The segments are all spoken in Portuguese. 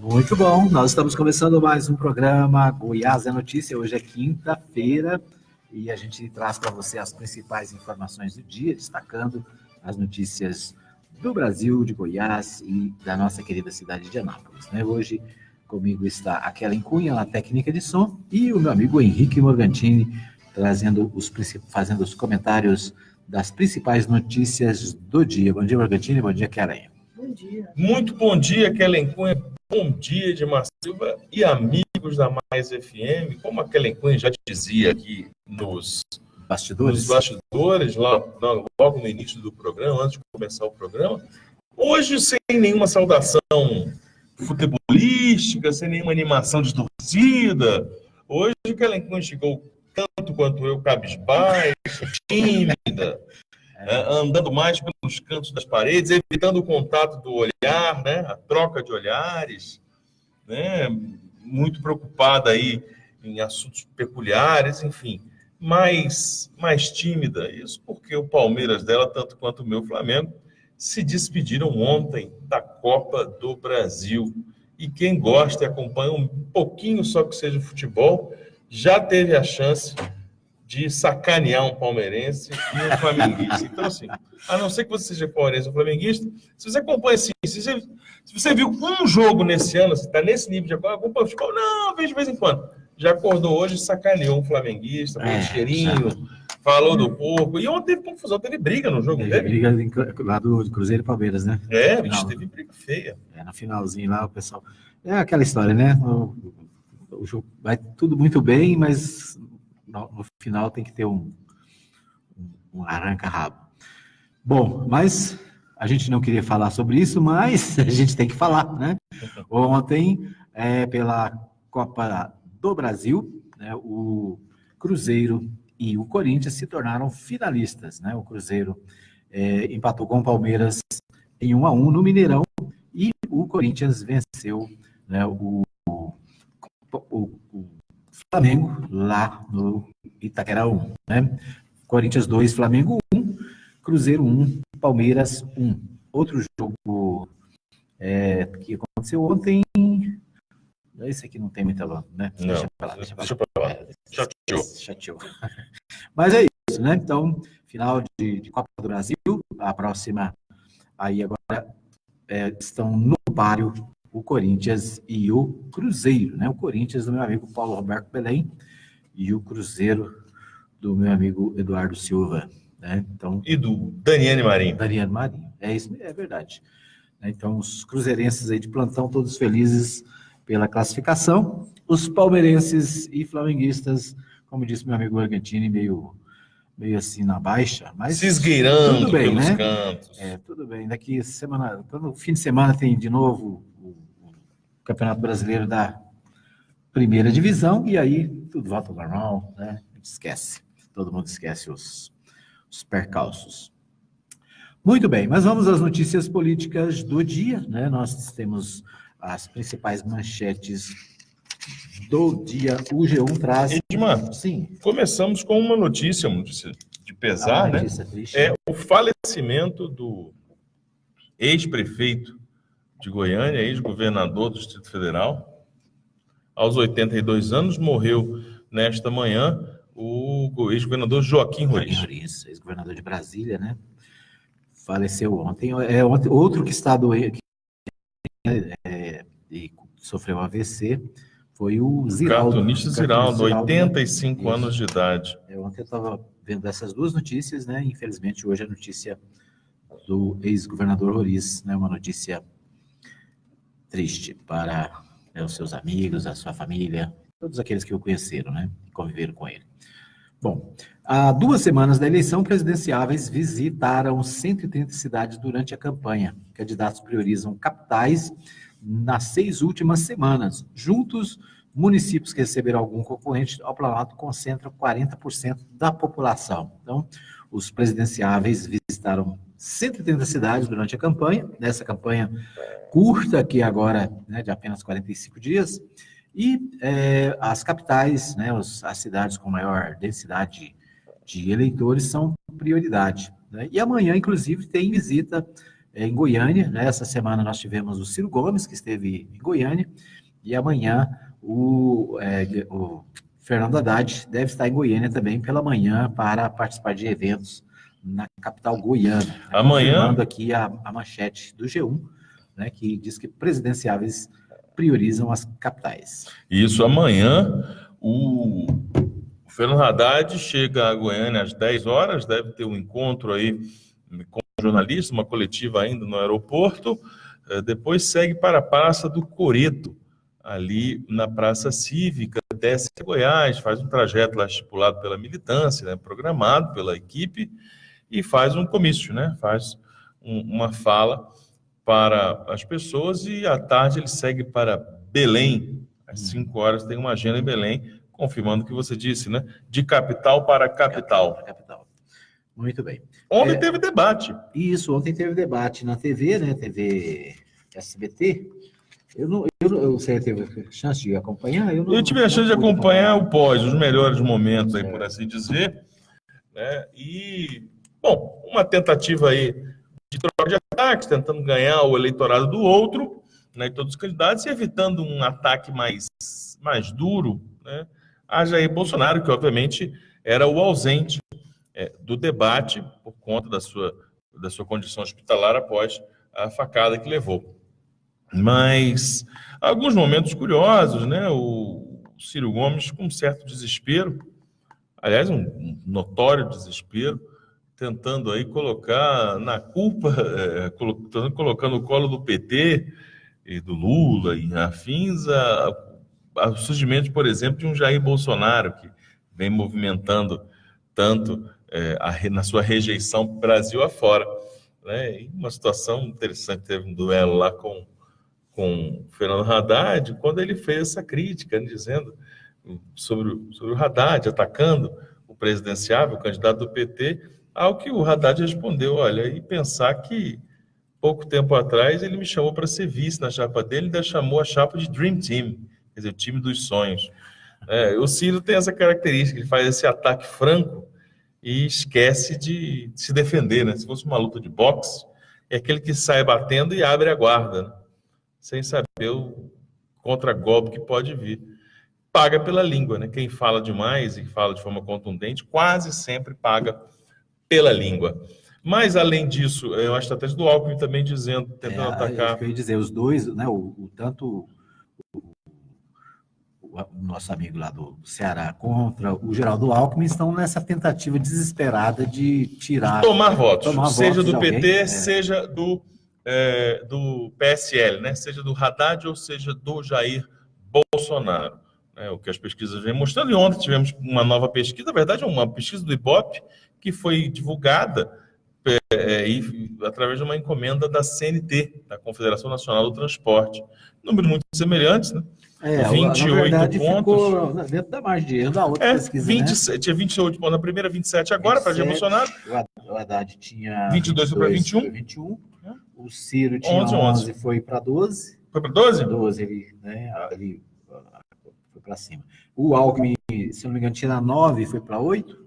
Muito bom, nós estamos começando mais um programa Goiás é Notícia. Hoje é quinta-feira e a gente traz para você as principais informações do dia, destacando as notícias do Brasil, de Goiás e da nossa querida cidade de Anápolis, né? Hoje comigo está a Kellen Cunha, na técnica de som, e o meu amigo Henrique Morgantini, fazendo os comentários das principais notícias do dia. Bom dia, Morgantini, bom dia, Kellen. Bom dia. Muito bom dia, Kellen Cunha. Bom dia, Edmar Silva e amigos da Mais FM. Como a Kellen Cunha já dizia aqui nos bastidores, logo no início do programa, antes de começar o programa, hoje sem nenhuma saudação futebolística, sem nenhuma animação de torcida. Hoje a Kellen Cunha chegou tanto quanto eu, cabisbaixo, tímida, andando mais pelos cantos das paredes, evitando o contato do olhar, né? A troca de olhares, né? Muito preocupada aí em assuntos peculiares, enfim, mais tímida. Isso porque o Palmeiras dela, tanto quanto o meu Flamengo, se despediram ontem da Copa do Brasil. E quem gosta e acompanha um pouquinho só que seja futebol, já teve a chance de sacanear um palmeirense e um flamenguista. Então, assim, a não ser que você seja palmeirense ou flamenguista, se você acompanha assim, se você viu um jogo nesse ano, você está nesse nível de acompanhar futebol, não, vejo de vez em quando. Já acordou hoje, sacaneou um flamenguista, com cheirinho, falou do porco. E ontem teve confusão, teve briga no jogo. Teve briga lá do Cruzeiro e Palmeiras, né? Bicho, teve briga feia. No finalzinho lá, o pessoal... É aquela história, né? O jogo vai tudo muito bem, mas no final tem que ter um arranca-rabo. Bom, mas a gente não queria falar sobre isso, mas a gente tem que falar, né? Ontem, pela Copa do Brasil, né, o Cruzeiro e o Corinthians se tornaram finalistas, né? O Cruzeiro empatou com o Palmeiras em 1-1 no Mineirão e o Corinthians venceu, né, o Flamengo lá no Itaqueraú, né? Corinthians 2, Flamengo 1, Cruzeiro 1, Palmeiras 1. Outro jogo que aconteceu ontem, esse aqui não tem muita lã, né? Deixa pra lá. Chateou. Mas é isso, né? Então, final de Copa do Brasil, a próxima aí agora estão no páreo o Corinthians e o Cruzeiro, né? O Corinthians do meu amigo Paulo Roberto Belém e o Cruzeiro do meu amigo Eduardo Silva, né? Então, e do Daniele Marinho. É isso, é verdade. Então, os cruzeirenses aí de plantão, todos felizes pela classificação. Os palmeirenses e flamenguistas, como disse meu amigo Argentini, meio assim na baixa, mas se esgueirando tudo bem, pelos né? cantos. Tudo bem. Daqui semana, no fim de semana tem de novo o Campeonato Brasileiro da primeira divisão e aí tudo volta ao normal, né? A gente esquece. Todo mundo esquece os percalços. Muito bem, mas vamos às notícias políticas do dia, né? Nós temos as principais manchetes do dia. O G1 traz... Edmar, sim. Começamos com uma notícia de pesar, né? Triste. O falecimento do ex-prefeito de Goiânia, ex-governador do Distrito Federal. Aos 82 anos, morreu nesta manhã o ex-governador Joaquim Roriz. Ex-governador de Brasília, né? Faleceu ontem. Outro que está doente e sofreu AVC foi o Ziraldo. Cartunista Ziraldo, 85 anos de idade. Ontem eu estava vendo essas duas notícias, né? Infelizmente, hoje a notícia do ex-governador Roriz, né? Uma notícia triste para os seus amigos, a sua família, todos aqueles que o conheceram, né? Conviveram com ele. Bom, há 2 semanas da eleição, presidenciáveis visitaram 130 cidades durante a campanha. Candidatos priorizam capitais nas 6 últimas semanas. Juntos, municípios que receberam algum concorrente ao Planalto concentram 40% da população. Então, os presidenciáveis visitaram 130 cidades durante a campanha, nessa campanha curta, que agora, né, de apenas 45 dias, e as capitais, né, as cidades com maior densidade de eleitores são prioridade, né? E amanhã, inclusive, tem visita em Goiânia, né? Essa semana nós tivemos o Ciro Gomes, que esteve em Goiânia, e amanhã o Fernando Haddad deve estar em Goiânia também pela manhã para participar de eventos na capital goiana. Né? Amanhã... Confirmando aqui a manchete do G1, né, que diz que presidenciáveis priorizam as capitais. Isso, amanhã o Fernando Haddad chega a Goiânia às 10 horas, deve ter um encontro aí com jornalistas, uma coletiva ainda no aeroporto, depois segue para a Praça do Coreto, ali na Praça Cívica, desce a Goiás, faz um trajeto lá estipulado pela militância, né, programado pela equipe, e faz um comício, né, faz uma fala para as pessoas, e à tarde ele segue para Belém, às 5 horas tem uma agenda em Belém, confirmando o que você disse, né, de capital para capital. Capital. Muito bem. Ontem teve debate. Isso, ontem teve debate na TV, né, TV SBT. Você teve chance de acompanhar? Eu tive a chance de acompanhar o pós, os melhores momentos, aí, por assim dizer. Né? E, bom, uma tentativa aí de troca de ataques, tentando ganhar o eleitorado do outro, né, de todos os candidatos, e evitando um ataque mais duro, né, a Jair Bolsonaro, que obviamente era o ausente do debate por conta da sua condição hospitalar após a facada que levou. Mas alguns momentos curiosos, né? O Ciro Gomes com um certo desespero, aliás, um notório desespero, tentando aí colocar na culpa, colocando o colo do PT e do Lula e afins o surgimento, por exemplo, de um Jair Bolsonaro, que vem movimentando tanto na sua rejeição Brasil afora. Né? E uma situação interessante, teve um duelo lá com o Fernando Haddad, quando ele fez essa crítica, né, dizendo sobre o Haddad, atacando o presidenciável, o candidato do PT, ao que o Haddad respondeu, olha, e pensar que pouco tempo atrás ele me chamou para ser vice na chapa dele, ainda chamou a chapa de Dream Team, quer dizer, o time dos sonhos. O Ciro tem essa característica, ele faz esse ataque franco e esquece de se defender, né? Se fosse uma luta de boxe, é aquele que sai batendo e abre a guarda, né? Sem saber o contragolpe que pode vir. Paga pela língua, né? Quem fala demais e fala de forma contundente, quase sempre paga pela língua. Mas, além disso, a estratégia do Alckmin também tentando atacar... Eu ia dizer, os dois, né, tanto o nosso amigo lá do Ceará contra o Geraldo Alckmin estão nessa tentativa desesperada de tirar... De tomar votos, seja do alguém, PT, seja do PSL, né? Seja do Haddad ou seja do Jair Bolsonaro. O que as pesquisas vêm mostrando. E ontem tivemos uma nova pesquisa, na verdade, uma pesquisa do Ibope, que foi divulgada através de uma encomenda da CNT, da Confederação Nacional do Transporte. Números muito semelhantes, né? 28 na verdade, pontos. Ficou dentro da margem de erro da outra pesquisa, 27, né? Tinha 28 pontos na primeira, 27 agora, para Jair Bolsonaro. O Haddad tinha 22 para 21. O Ciro tinha 11 foi para 12. Foi para 12? 12, ele foi para cima. O Alckmin, se não me engano, tinha 9, foi para 8.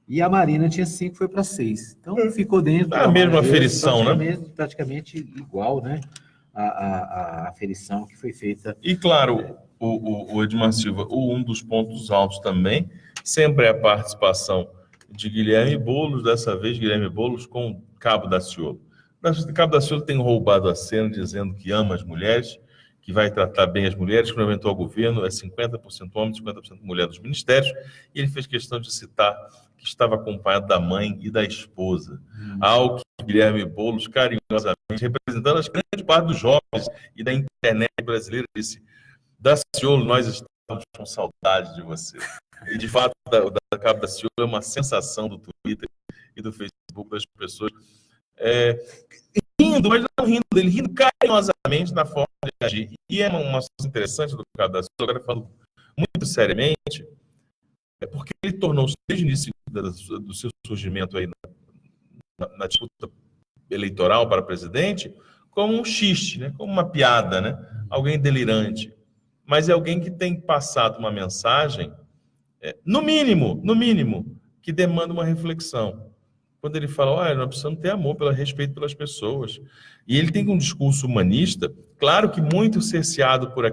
E a Marina tinha 5, foi para 6. Então ficou dentro da mesma aferição, né? Praticamente igual, né? A aferição que foi feita. E claro, o Edmar Silva, um dos pontos altos também, sempre é a participação de Guilherme Boulos, dessa vez Guilherme Boulos com Cabo Daciolo. Cabo Daciolo tem roubado a cena dizendo que ama as mulheres, que vai tratar bem as mulheres, que não inventou o governo, é 50% homem, 50% mulher dos ministérios, e ele fez questão de citar que estava acompanhado da mãe e da esposa. Ao que Guilherme Boulos, carinhosamente, representando as grande parte dos jovens e da internet brasileira, disse: Daciolo, nós estamos com saudade de você. E, de fato, da Cabo Daciolo é uma sensação do Twitter e do Facebook das pessoas. Rindo, mas não rindo dele, rindo carinhosamente na forma de agir. E é uma coisa interessante do Cabo Daciolo, agora falando muito seriamente, porque ele tornou-se, desde o início do seu surgimento aí na disputa eleitoral para presidente, como um xiste, né? Como uma piada, né? Alguém delirante. Mas é alguém que tem passado uma mensagem, no mínimo, que demanda uma reflexão. quando ele fala, olha, nós precisamos ter amor, pelo respeito pelas pessoas. E ele tem um discurso humanista, claro que muito cerceado por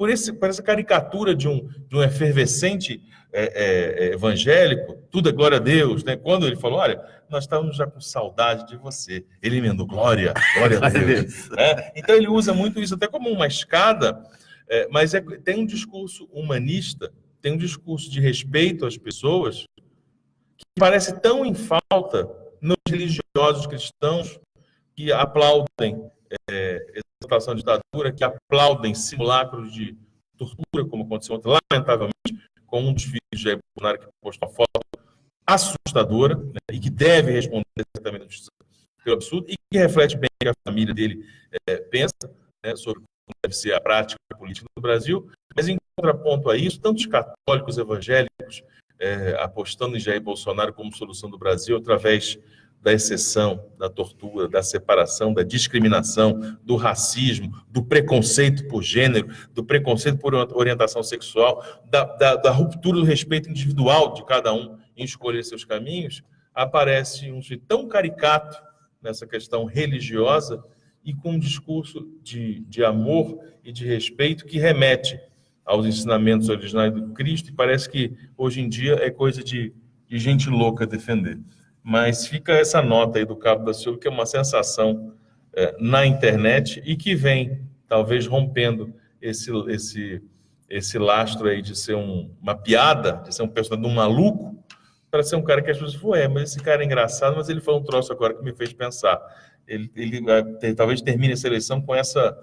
essa caricatura de um efervescente evangélico, tudo é glória a Deus, né? Quando ele falou, olha, nós estávamos já com saudade de você. Ele emendou, glória a Deus. Né? Então ele usa muito isso até como uma escada, mas tem um discurso humanista, tem um discurso de respeito às pessoas, que parece tão em falta nos religiosos cristãos que aplaudem exaltação de ditadura, que aplaudem simulacros de tortura, como aconteceu ontem, lamentavelmente, com um dos filhos de Jair Bolsonaro, que postou uma foto assustadora, né, e que deve responder certamente à justiça pelo absurdo, e que reflete bem o que a família dele pensa, né, sobre como deve ser a prática política no Brasil. Mas, em contraponto a isso, tantos católicos evangélicos apostando em Jair Bolsonaro como solução do Brasil através da exceção, da tortura, da separação, da discriminação, do racismo, do preconceito por gênero, do preconceito por orientação sexual, da ruptura do respeito individual de cada um em escolher seus caminhos, aparece um jeito tão caricato nessa questão religiosa e com um discurso de amor e de respeito que remete aos ensinamentos originais do Cristo, e parece que hoje em dia é coisa de gente louca defender. Mas fica essa nota aí do Cabo da Ciolo, que é uma sensação na internet e que vem, talvez, rompendo esse lastro aí de ser uma piada, de ser um personagem de um maluco, para ser um cara que as pessoas falam, mas esse cara é engraçado, mas ele falou um troço agora que me fez pensar. Ele talvez termine essa eleição com essa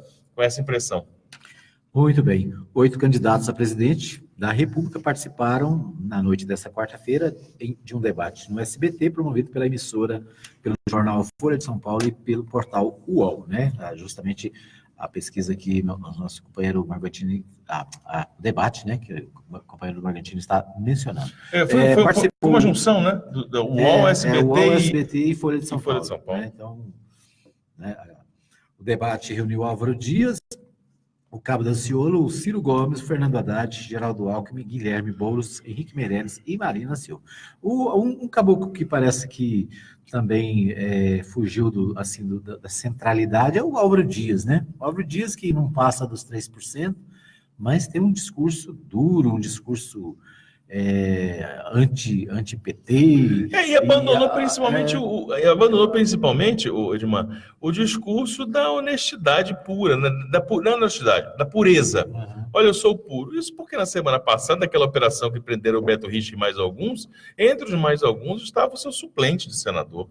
impressão. Muito bem. 8 candidatos a presidente da República participaram, na noite dessa quarta-feira, de um debate no SBT, promovido pela emissora, pelo jornal Folha de São Paulo e pelo portal UOL, né? Justamente a pesquisa que nosso companheiro Margantini, o debate, né, que o companheiro Margantini está mencionando. Foi uma junção, né? Do UOL, SBT, UOL, SBT e Folha de São Folha Paulo. De São Paulo. Né? Então, né, o debate reuniu Álvaro Dias, o Cabo da Ciolo, o Ciro Gomes, o Fernando Haddad, Geraldo Alckmin, Guilherme Boulos, Henrique Meirelles e Marina Silva. Um caboclo que parece que também fugiu da centralidade é o Álvaro Dias, né? O Álvaro Dias que não passa dos 3%, mas tem um discurso duro, um discurso anti-PT. E abandonou principalmente, Edmar, o discurso da honestidade pura, né? Não honestidade, da pureza. Uhum. Olha, eu sou puro. Isso porque na semana passada, naquela operação que prenderam o Beto Richa e mais alguns, entre os mais alguns estava o seu suplente de senador.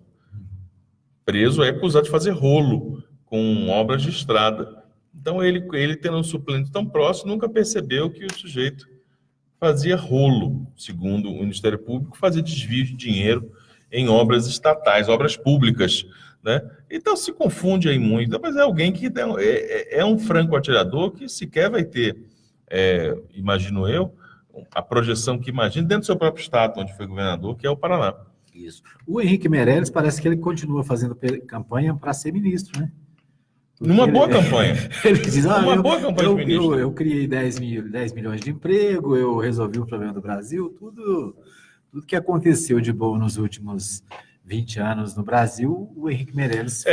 Preso, acusado de fazer rolo com obras de estrada. Então, ele tendo um suplente tão próximo, nunca percebeu que o sujeito fazia rolo, segundo o Ministério Público, fazia desvio de dinheiro em obras estatais, obras públicas, né? Então se confunde aí muito, mas é alguém que é um franco atirador que sequer vai ter, imagino eu, a projeção que imagina dentro do seu próprio estado, onde foi governador, que é o Paraná. Isso. O Henrique Meirelles parece que ele continua fazendo campanha para ser ministro, né? Numa boa campanha. Ele diz, boa campanha de ministro. Eu criei 10 milhões de emprego, eu resolvi o problema do Brasil, tudo que aconteceu de bom nos últimos 20 anos no Brasil, o Henrique Meirelles,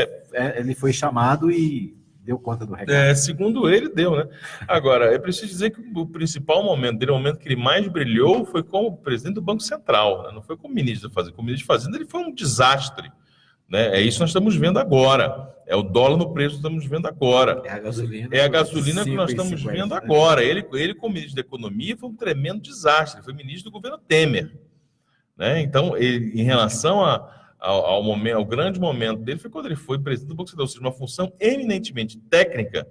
ele foi chamado e deu conta do recado. Segundo ele, deu, né? Agora, é preciso dizer que o principal momento dele, o momento que ele mais brilhou, foi como presidente do Banco Central, né? Não foi como ministro da Fazenda. Como ministro de Fazenda, ele foi um desastre. Né? É isso que nós estamos vendo agora. É o dólar no preço que estamos vendo agora. É a gasolina. É a gasolina que nós estamos vendo agora. Ele, como ministro da Economia, foi um tremendo desastre. Ele foi ministro do governo Temer. Né? Então, em relação ao grande momento dele, foi quando ele foi presidente do Banco Central. Ou seja, uma função eminentemente técnica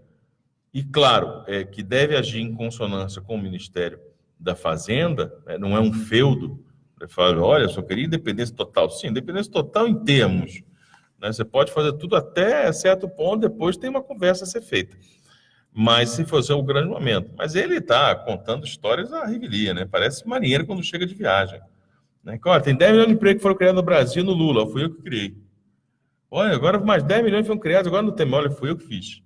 e, claro, que deve agir em consonância com o Ministério da Fazenda, né? Não é um feudo. Ele fala, olha, só queria independência total. Sim, independência total em termos. Né? Você pode fazer tudo até certo ponto, depois tem uma conversa a ser feita. Mas se fosse um grande momento. Mas ele está contando histórias à revelia, né? Parece marinheiro quando chega de viagem. Né? Olha, tem 10 milhões de empregos que foram criados no Brasil no Lula, fui eu que criei. Olha, agora mais 10 milhões foram criados, agora no Temer, olha, fui eu que fiz.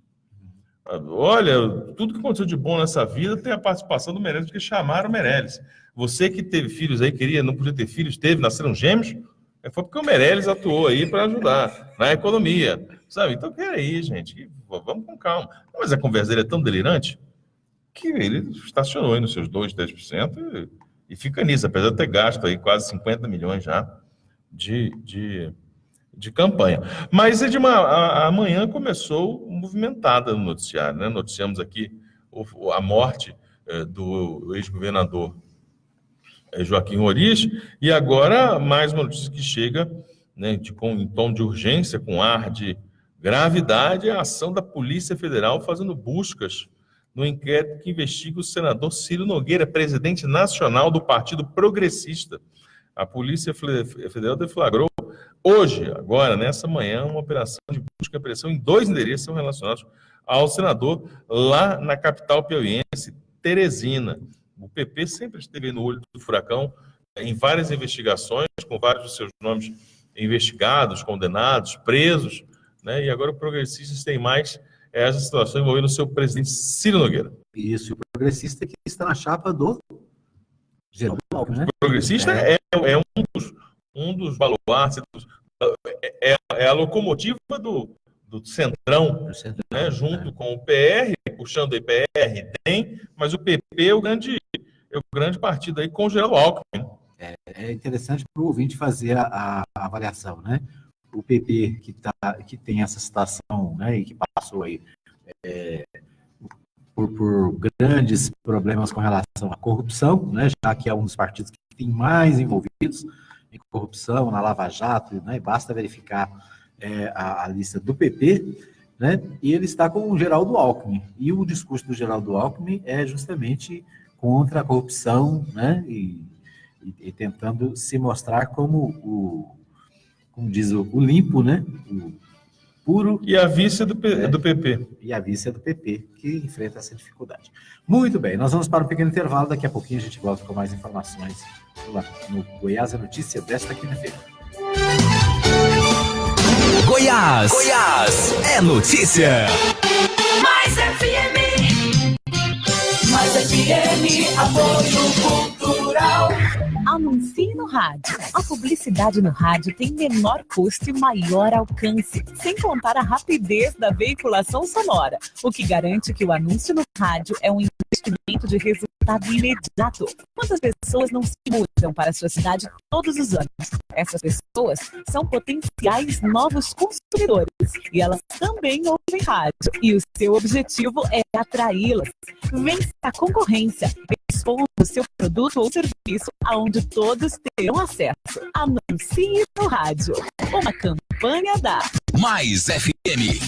Olha, tudo que aconteceu de bom nessa vida tem a participação do Meirelles, porque chamaram o Meirelles. Você que teve filhos aí, não podia ter filhos, nasceram gêmeos, Foi porque o Meirelles atuou aí para ajudar na economia, sabe? Então, peraí, gente, vamos com calma. Mas a conversa dele é tão delirante que ele estacionou aí nos seus 2%, 3% e fica nisso, apesar de ter gasto aí quase 50 milhões já de campanha. Mas, Edmar, amanhã começou movimentada no noticiário, né? Noticiamos aqui a morte do ex-governador Joaquim Roriz, e agora mais uma notícia que chega, né, em tom de urgência, com ar de gravidade, a ação da Polícia Federal fazendo buscas no inquérito que investiga o senador Ciro Nogueira, presidente nacional do Partido Progressista. A Polícia Federal deflagrou hoje, agora, nessa manhã, uma operação de busca e apreensão em 2 endereços relacionados ao senador lá na capital piauiense, Teresina. O PP sempre esteve no olho do furacão em várias investigações, com vários dos seus nomes investigados, condenados, presos, né? E agora o Progressistas tem mais essa situação envolvendo o seu presidente Ciro Nogueira. Isso, o Progressista que está na chapa do Geraldo Alckmin, né? O Progressista é um dos baluartes, é a locomotiva do Centrão, né? Junto com o PR, puxando o PR, mas o PP é o grande partido aí com o Geraldo Alckmin. É interessante para o ouvinte fazer a avaliação, né? O PP que tem essa situação, né, e que passou aí por grandes problemas com relação à corrupção, né, já que é um dos partidos que tem mais envolvidos em corrupção, na Lava Jato, né, basta verificar a lista do PP, né, e ele está com o Geraldo Alckmin. E o discurso do Geraldo Alckmin é justamente contra a corrupção, né, e tentando se mostrar como diz o limpo, né, o puro. E a vice do PP. E a vice do PP, que enfrenta essa dificuldade. Muito bem, nós vamos para um pequeno intervalo, daqui a pouquinho a gente volta com mais informações no Goiás é Notícia desta quinta-feira. Goiás é notícia. Mais FM, apoio cultural. Anuncie no rádio. A publicidade no rádio tem menor custo e maior alcance, sem contar a rapidez da veiculação sonora, o que garante que o anúncio no rádio é um investimento de resultado imediato. Quantas pessoas não se mudam para a sua cidade todos os anos? Essas pessoas são potenciais novos consumidores e elas também ouvem rádio. E o seu objetivo é atraí-las. Vença a concorrência, expondo o seu produto ou serviço aonde todos terão acesso. Anuncie no rádio. Uma campanha da Mais FM.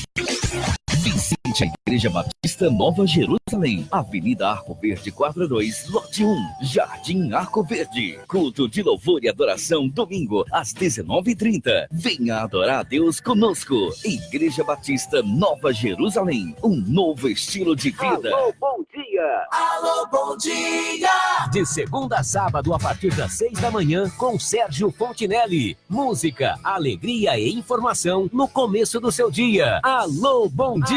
Vicente, a Igreja Batista Nova Jerusalém, Avenida Arco Verde 42, lote 1, Jardim Arco Verde. Culto de louvor e adoração, domingo, às 19h30. Venha adorar a Deus conosco. Igreja Batista Nova Jerusalém, um novo estilo de vida. Alô, bom dia! Alô, bom dia! De segunda a sábado, a partir das 6 da manhã, com Sérgio Fontinelli. Música, alegria e informação no começo do seu dia. Alô, bom dia!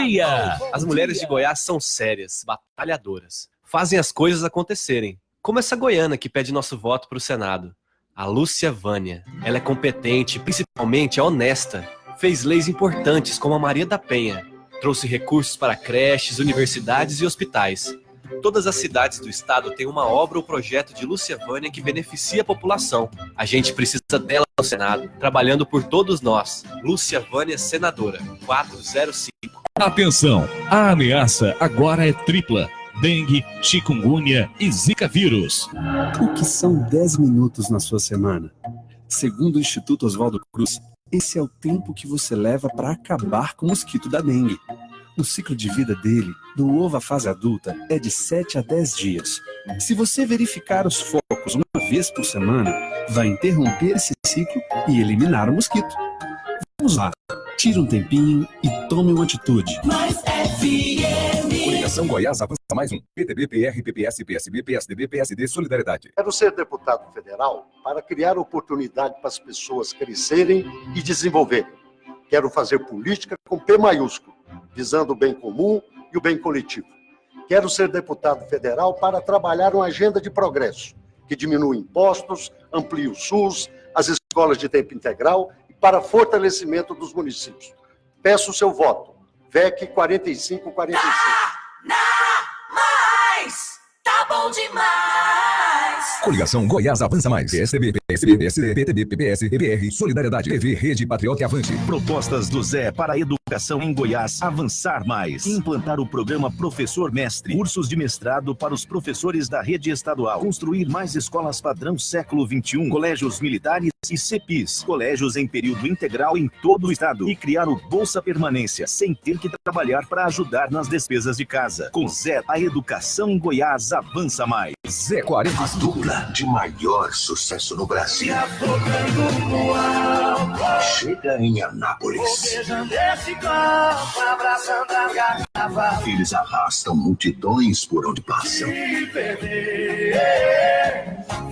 As mulheres de Goiás são sérias, batalhadoras. Fazem as coisas acontecerem. Como essa goiana que pede nosso voto para o Senado. A Lúcia Vânia. Ela é competente, principalmente é honesta. Fez leis importantes como a Maria da Penha. Trouxe recursos para creches, universidades e hospitais. Todas as cidades do estado têm uma obra ou projeto de Lúcia Vânia que beneficia a população. A gente precisa dela no Senado, trabalhando por todos nós. Lúcia Vânia, senadora, 405. Atenção, a ameaça agora é tripla: dengue, chikungunya e zika vírus. O que são 10 minutos na sua semana? Segundo o Instituto Oswaldo Cruz, esse é o tempo que você leva para acabar com o mosquito da dengue. O ciclo de vida dele, do ovo à fase adulta, é de 7 a 10 dias. Se você verificar os focos uma vez por semana, vai interromper esse ciclo e eliminar o mosquito. Vamos lá, tire um tempinho e tome uma atitude. Mais FM. Coligação Goiás avança mais um. PTB, PR, PPS, PSB, PSDB, PSD, Solidariedade. Quero ser deputado federal para criar oportunidade para as pessoas crescerem e desenvolverem. Quero fazer política com P maiúsculo, visando o bem comum e o bem coletivo. Quero ser deputado federal para trabalhar uma agenda de progresso, que diminua impostos, amplie o SUS, as escolas escolas de tempo integral e para fortalecimento dos municípios. Peço o seu voto. VEC 4545. Mais, tá bom demais. Coligação Goiás Avança Mais. PSDB, PSB, PSD, PTB, PPS, EBR, Solidariedade, PV, Rede Patriota e Avante. Propostas do Zé para a educação em Goiás avançar mais. Implantar o programa Professor Mestre. Cursos de mestrado para os professores da rede estadual. Construir mais escolas padrão século XXI. Colégios militares e CEPIs. Colégios em período integral em todo o estado. E criar o Bolsa Permanência, sem ter que trabalhar para ajudar nas despesas de casa. Com Zé, a educação em Goiás avança mais. Zé 40. A dupla de maior sucesso no Brasil chega em Anápolis. Eles arrastam multidões por onde passam.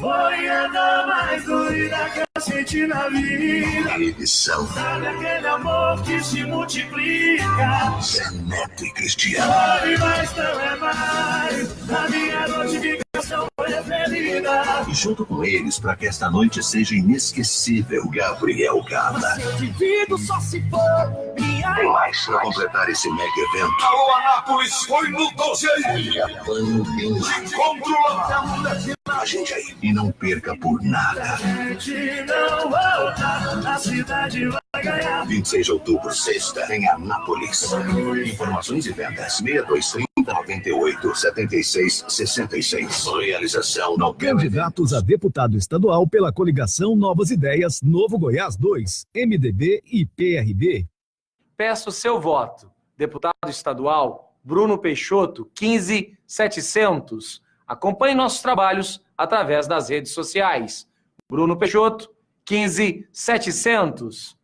Foi a dor mais doida que eu senti na vida. Eles são Sabe aquele amor que se multiplica? Zé Neto e Cristiano. Foi mais, não é mais a minha notificação preferida. E junto com eles, para que esta noite seja inesquecível, Gabriel Gala. Eu divido só se for minha. Tem mais para completar esse mega evento. Alô, Anápolis, foi no 12 E apanho bingo. Encontro lá. A gente aí. E não perca por nada. A gente não volta, a cidade vai ganhar. 26 de outubro, sexta, em Anápolis. Informações e vendas: 6230-98-7666. Realização no Candidatos a deputado estadual pela coligação Novas Ideias, Novo Goiás 2, MDB e PRB. Peço seu voto. Deputado estadual Bruno Peixoto, 15700. Acompanhe nossos trabalhos através das redes sociais. Bruno Peixoto, 15700.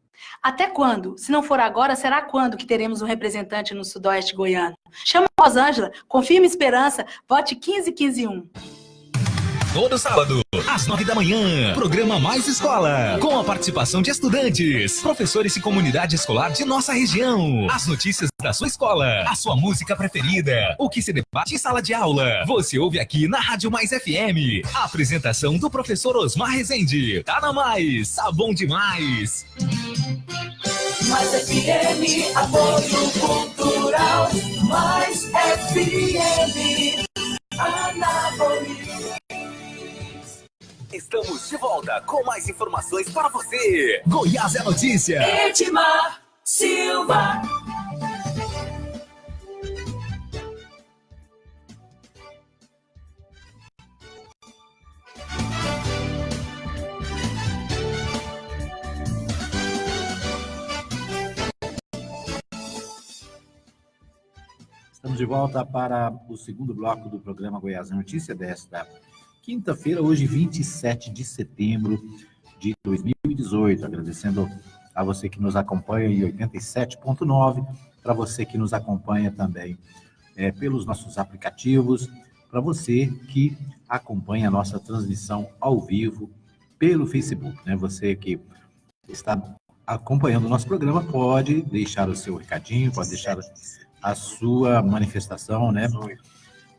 Até quando? Se não for agora, será quando que teremos um representante no Sudoeste goiano? Chama a Rosângela, confirme esperança, vote 15151. Todo sábado, às 9 da manhã, programa Mais Escola, com a participação de estudantes, professores e comunidade escolar de nossa região. As notícias da sua escola, a sua música preferida, o que se debate em sala de aula, você ouve aqui na Rádio Mais FM. A apresentação do professor Osmar Rezende. Tá na Mais, tá bom demais. Mais FM, apoio cultural. Mais FM, Anápolis. Estamos de volta com mais informações para você. Goiás é notícia. Edmar Silva. Estamos de volta para o segundo bloco do programa Goiás é Notícia desta quinta-feira, hoje 27 de setembro de 2018. Agradecendo a você que nos acompanha em 87.9, para você que nos acompanha também pelos nossos aplicativos, para você que acompanha a nossa transmissão ao vivo pelo Facebook, né? Você que está acompanhando o nosso programa pode deixar o seu recadinho, pode deixar a sua manifestação, né?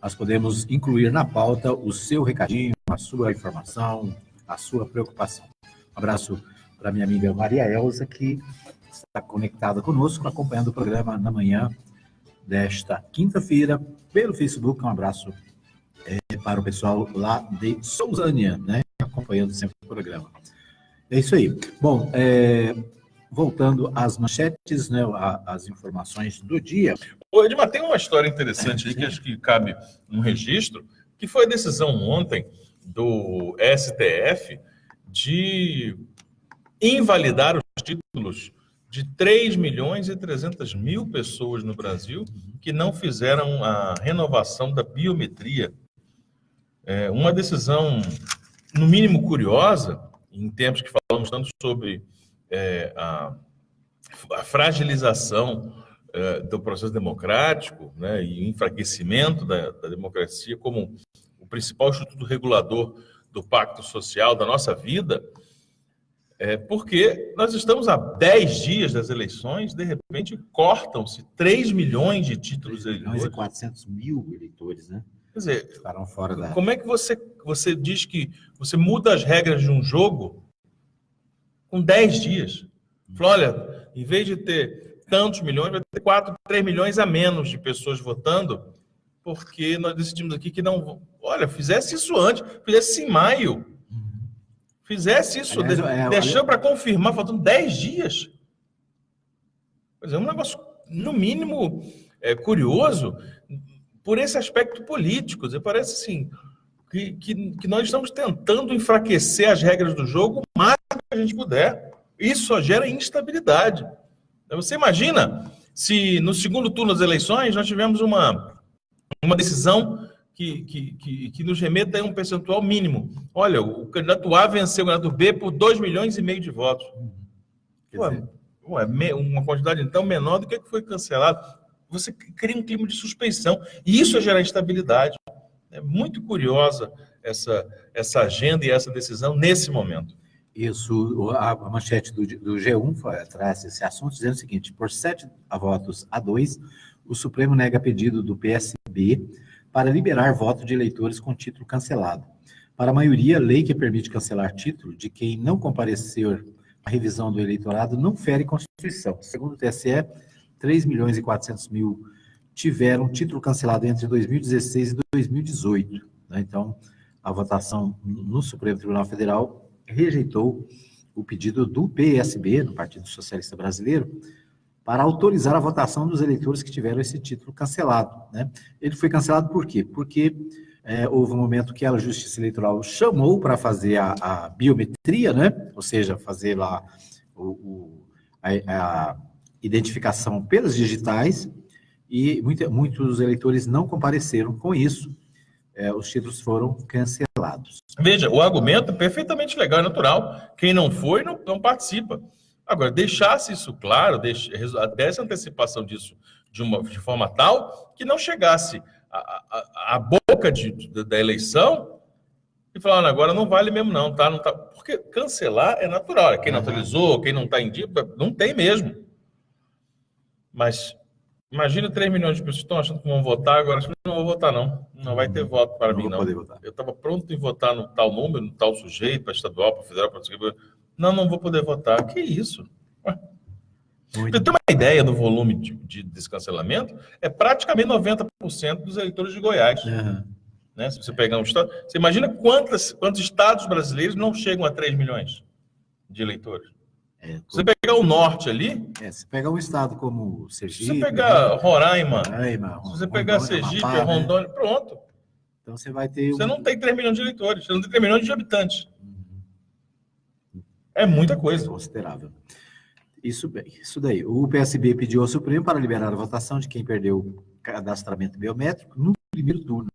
Nós podemos incluir na pauta o seu recadinho, a sua informação, a sua preocupação. Um abraço para minha amiga Maria Elza, que está conectada conosco, acompanhando o programa na manhã desta quinta-feira pelo Facebook. Um abraço para o pessoal lá de Sousânia, né? Acompanhando sempre o programa. É isso aí. Bom, voltando às manchetes, né, as informações do dia. Ô, Edmar, tem uma história interessante aí que acho que cabe um registro, que foi a decisão ontem do STF de invalidar os títulos de 3.300.000 pessoas no Brasil que não fizeram a renovação da biometria. Uma decisão, no mínimo, curiosa, em tempos que falamos tanto sobre a fragilização do processo democrático, né, e o enfraquecimento da democracia como o principal instituto regulador do pacto social da nossa vida, porque nós estamos a 10 dias das eleições, de repente cortam-se 3 milhões de títulos eleitores. 3.400.000 eleitores, né? Quer dizer, ficaram fora da... Como é que você diz que você muda as regras de um jogo com 10 dias. Falou, olha, em vez de ter tantos milhões, vai ter 3 milhões a menos de pessoas votando, porque nós decidimos aqui que não... Olha, fizesse isso antes, fizesse isso em maio. Fizesse isso, deixou para confirmar, faltando 10 dias. Pois é, um negócio, no mínimo, curioso, por esse aspecto político. Parece assim, que nós estamos tentando enfraquecer as regras do jogo o máximo que a gente puder. Isso só gera instabilidade. Você imagina se no segundo turno das eleições nós tivemos uma decisão que nos remeta a um percentual mínimo. Olha, o candidato A venceu o candidato B por 2,5 milhões de votos. Uma quantidade, então, menor do que foi cancelado. Você cria um clima de suspeição. E isso é gerar instabilidade. É muito curiosa essa agenda e essa decisão nesse momento. Isso, a manchete do G1 traz esse assunto, dizendo o seguinte: por 7 votos a 2, o Supremo nega pedido do PSB para liberar voto de eleitores com título cancelado. Para a maioria, a lei que permite cancelar título de quem não comparecer à revisão do eleitorado não fere Constituição. Segundo o TSE, 3.400.000 tiveram título cancelado entre 2016 e 2018. Né? Então, a votação no Supremo Tribunal Federal rejeitou o pedido do PSB, do Partido Socialista Brasileiro, para autorizar a votação dos eleitores que tiveram esse título cancelado. Né? Ele foi cancelado por quê? Porque houve um momento que a Justiça Eleitoral chamou para fazer a biometria, né? Ou seja, fazer lá a identificação pelas digitais, e muitos eleitores não compareceram com isso. Os títulos foram cancelados. Veja, o argumento é perfeitamente legal e natural. Quem não foi, não participa. Agora, deixasse isso claro, desse antecipação disso de forma tal que não chegasse à boca da eleição e falando, agora não vale mesmo não, tá? Não tá, porque cancelar é natural. Quem não autorizou, quem não está em dia, não tem mesmo. Mas imagina 3 milhões de pessoas que estão achando que vão votar, agora acho que não vou votar não. Não vai ter voto para mim, não. Eu estava pronto em votar no tal número, no tal sujeito, para estadual, para federal, para... Não vou poder votar. Que isso? Você tem uma ideia do volume de descancelamento? É praticamente 90% dos eleitores de Goiás. Né? Se você pegar um estado... Você imagina quantos estados brasileiros não chegam a 3 milhões de eleitores? Se você pegar o norte ali... se pegar um estado como Sergipe... Se você pegar Roraima, se você pegar Sergipe, Amapá, Rondônia, pronto. Então você vai ter... Você não tem 3 milhões de eleitores, você não tem 3 milhões de habitantes. É muita coisa. Considerável. Isso daí. O PSB pediu ao Supremo para liberar a votação de quem perdeu o cadastramento biométrico no primeiro turno.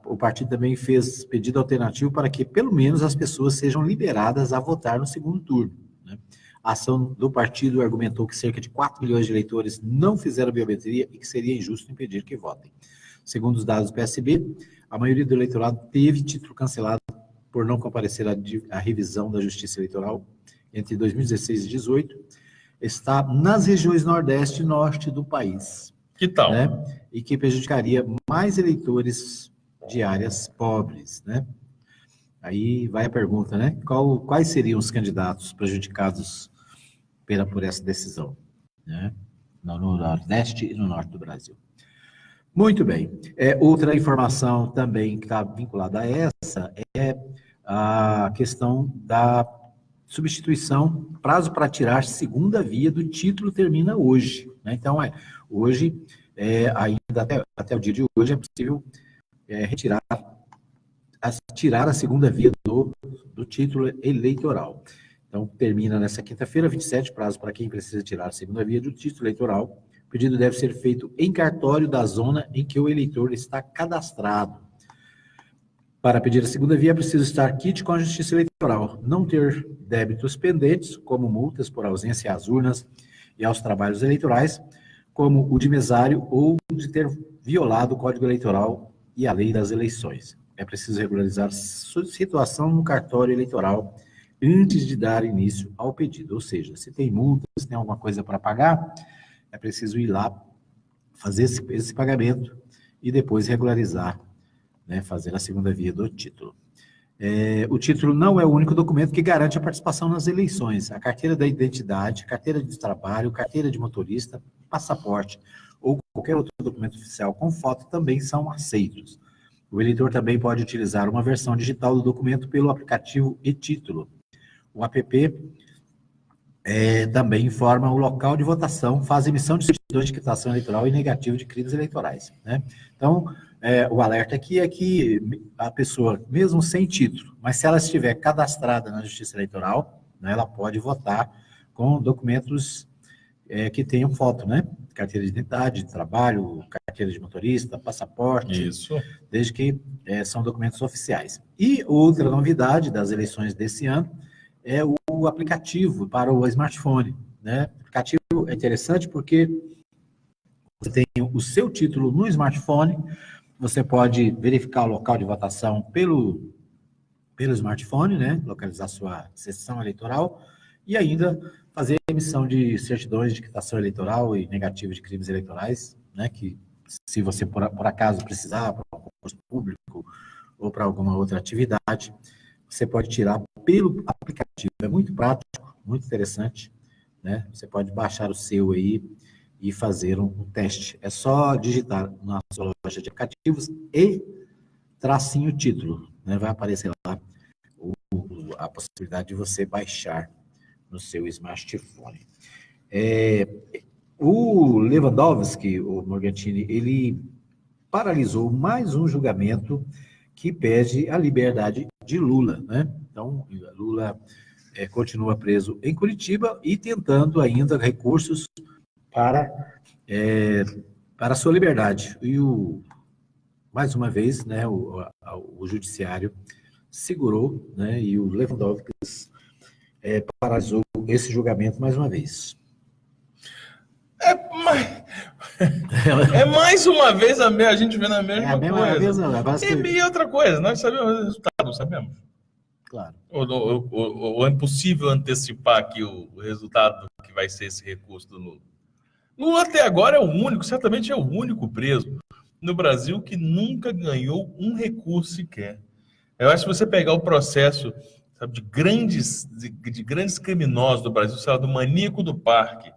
O partido também fez pedido alternativo para que, pelo menos, as pessoas sejam liberadas a votar no segundo turno. Né? A ação do partido argumentou que cerca de 4 milhões de eleitores não fizeram biometria e que seria injusto impedir que votem. Segundo os dados do PSB, a maioria do eleitorado teve título cancelado por não comparecer à revisão da Justiça Eleitoral entre 2016 e 2018, está nas regiões Nordeste e Norte do país. Que tal? Né? E que prejudicaria mais eleitores de áreas pobres. Né? Aí vai a pergunta, né? Quais seriam os candidatos prejudicados por essa decisão? Né? No Nordeste e no Norte do Brasil. Muito bem. Outra informação também que está vinculada a essa é a questão da substituição, prazo para tirar segunda via do título termina hoje. Né? Então, hoje, ainda até o dia de hoje, é possível tirar a segunda via do título eleitoral. Então, termina nessa quinta-feira, 27, prazo para quem precisa tirar a segunda via do título eleitoral. O pedido deve ser feito em cartório da zona em que o eleitor está cadastrado. Para pedir a segunda via, é preciso estar quite com a Justiça Eleitoral, não ter débitos pendentes, como multas por ausência às urnas e aos trabalhos eleitorais, como o de mesário ou de ter violado o Código Eleitoral e a lei das eleições. É preciso regularizar sua situação no cartório eleitoral antes de dar início ao pedido. Ou seja, se tem multa, se tem alguma coisa para pagar, é preciso ir lá, fazer esse pagamento e depois regularizar, né, fazer a segunda via do título. O título não é o único documento que garante a participação nas eleições. A carteira da identidade, carteira de trabalho, carteira de motorista, passaporte ou qualquer outro documento oficial com foto também são aceitos. O eleitor também pode utilizar uma versão digital do documento pelo aplicativo e-Título. O app também informa o local de votação, faz emissão de certidões de quitação eleitoral e negativo de crimes eleitorais, né? Então, o alerta aqui é que a pessoa, mesmo sem título, mas se ela estiver cadastrada na Justiça Eleitoral, né, ela pode votar com documentos que tenham foto, né? Carteira de identidade, de trabalho, carteira de motorista, passaporte. Isso. Desde que são documentos oficiais. E outra novidade das eleições desse ano é o aplicativo para o smartphone, né? O aplicativo é interessante porque você tem o seu título no smartphone, você pode verificar o local de votação pelo smartphone, né? Localizar sua sessão eleitoral e ainda fazer a emissão de certidões de quitação eleitoral e negativo de crimes eleitorais, né? Que se você por acaso precisar para um concurso público ou para alguma outra atividade, você pode tirar pelo aplicativo. É muito prático, muito interessante, né? Você pode baixar o seu aí e fazer um teste. É só digitar na sua loja de aplicativos e tracinho título, né? Vai aparecer lá a possibilidade de você baixar no seu smartphone. O Lewandowski, o Morgantini, ele paralisou mais um julgamento que pede a liberdade de Lula, né? Então, Lula continua preso em Curitiba e tentando ainda recursos para a sua liberdade. E mais uma vez, né, o judiciário segurou, né, e o Lewandowski paralisou esse julgamento mais uma vez. Mais uma vez a gente vê na mesma coisa. E outra coisa, nós sabemos o resultado, não sabemos? Claro. Ou é impossível antecipar aqui o resultado que vai ser esse recurso do Lula. Lula até agora certamente é o único preso no Brasil que nunca ganhou um recurso sequer. Eu acho que você pegar o processo, sabe, de grandes criminosos do Brasil, sei lá, do maníaco do parque,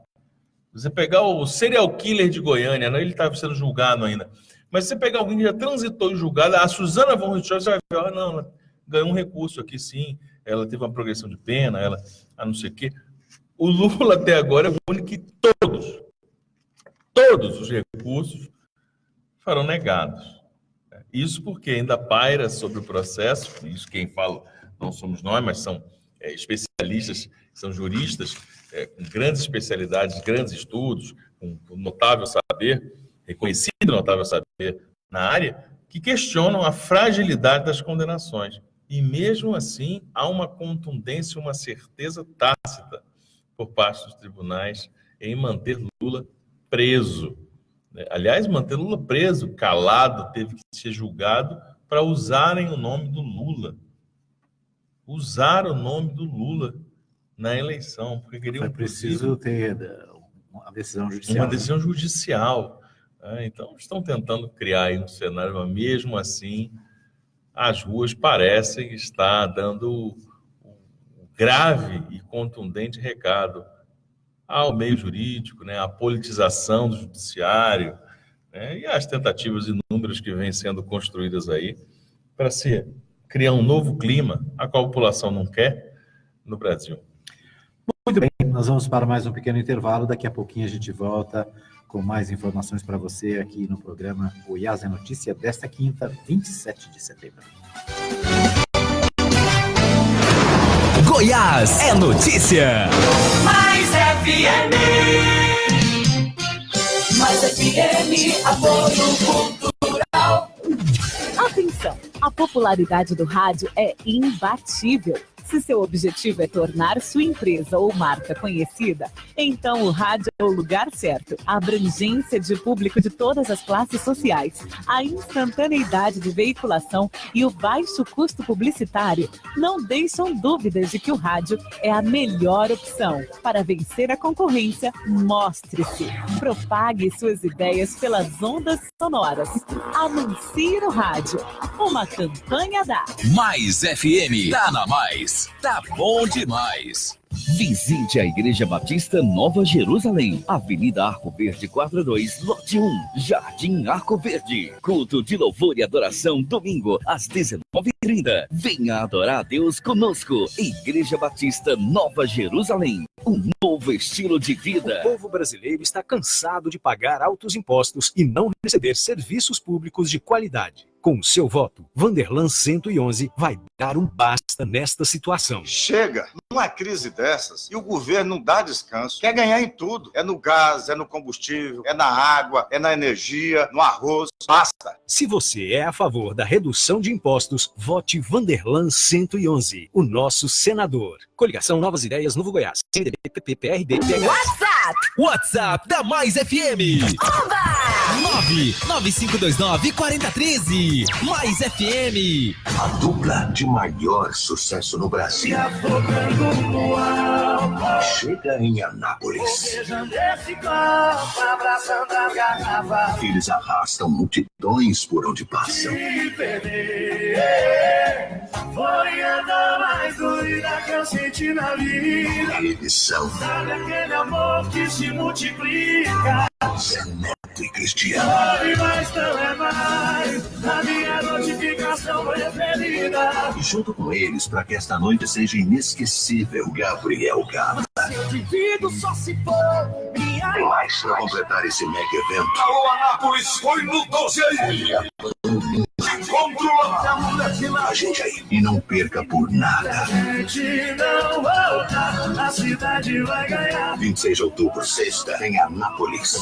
você pegar o serial killer de Goiânia, ele estava sendo julgado ainda, mas você pegar alguém que já transitou em julgado, a Suzana von Richthofen, você vai ver, não, ela ganhou um recurso aqui sim, ela teve uma progressão de pena, ela não sei o quê. O Lula até agora é o único que todos os recursos foram negados. Isso porque ainda paira sobre o processo, isso quem fala não somos nós, mas são especialistas, são juristas, com grandes especialidades, grandes estudos, com notável saber, reconhecido notável saber na área, que questionam a fragilidade das condenações. E mesmo assim, há uma contundência, uma certeza tácita por parte dos tribunais em manter Lula preso. Aliás, manter Lula preso, calado, teve que ser julgado para usarem o nome do Lula. Usar o nome do Lula na eleição, porque queriam... Foi preciso ter uma decisão judicial. Uma decisão judicial. Então, estão tentando criar aí um cenário, mas mesmo assim, as ruas parecem estar dando um grave e contundente recado ao meio jurídico, né, à politização do judiciário, né, e às tentativas inúmeras que vêm sendo construídas aí para se criar um novo clima, a qual a população não quer no Brasil. Muito bem, nós vamos para mais um pequeno intervalo, daqui a pouquinho a gente volta com mais informações para você aqui no programa Goiás é Notícia desta quinta, 27 de setembro. Goiás é Notícia. Mais FM. Mais FM, apoio cultural. Atenção, a popularidade do rádio é imbatível. Se seu objetivo é tornar sua empresa ou marca conhecida, então o rádio é o lugar certo. A abrangência de público de todas as classes sociais, a instantaneidade de veiculação e o baixo custo publicitário não deixam dúvidas de que o rádio é a melhor opção. Para vencer a concorrência, mostre-se. Propague suas ideias pelas ondas sonoras. Anuncie no rádio. Uma campanha da Mais FM. Tá na Mais. Tá bom demais. Visite a Igreja Batista Nova Jerusalém, Avenida Arco Verde 42, lote 1, Jardim Arco Verde. Culto de louvor e adoração, domingo, às 19h30. Venha adorar a Deus conosco. Igreja Batista Nova Jerusalém, um novo estilo de vida. O povo brasileiro está cansado de pagar altos impostos e não receber serviços públicos de qualidade. Com o seu voto, Vanderlan 111 vai dar um basta nesta situação. Chega! Numa crise dessas, e o governo não dá descanso. Quer ganhar em tudo. É no gás, é no combustível, é na água, é na energia, no arroz. Basta! Se você é a favor da redução de impostos, vote Vanderlan 111, o nosso senador. Coligação Novas Ideias, Novo Goiás. CDB, PP, PRB, WhatsApp da Mais FM. 99529-4013. Mais FM. A dupla de maior sucesso no Brasil. Chega em Anápolis. Eles arrastam multidões por onde passam. Foi a dor mais doida que eu senti na vida. Eles são Sabe aquele amor que se multiplica? Zé Neto e Cristiano. Sabe, mas não é mais a minha notificação preferida. E junto com eles, para que esta noite seja inesquecível, Gabriel Gama. Eu divido só se for minha. Mas para completar esse mega evento, Alô, Anápolis, foi no 12 aí. a gente aí. E não perca por nada. A gente não volta, a cidade vai ganhar. 26 de outubro, sexta, em Anápolis.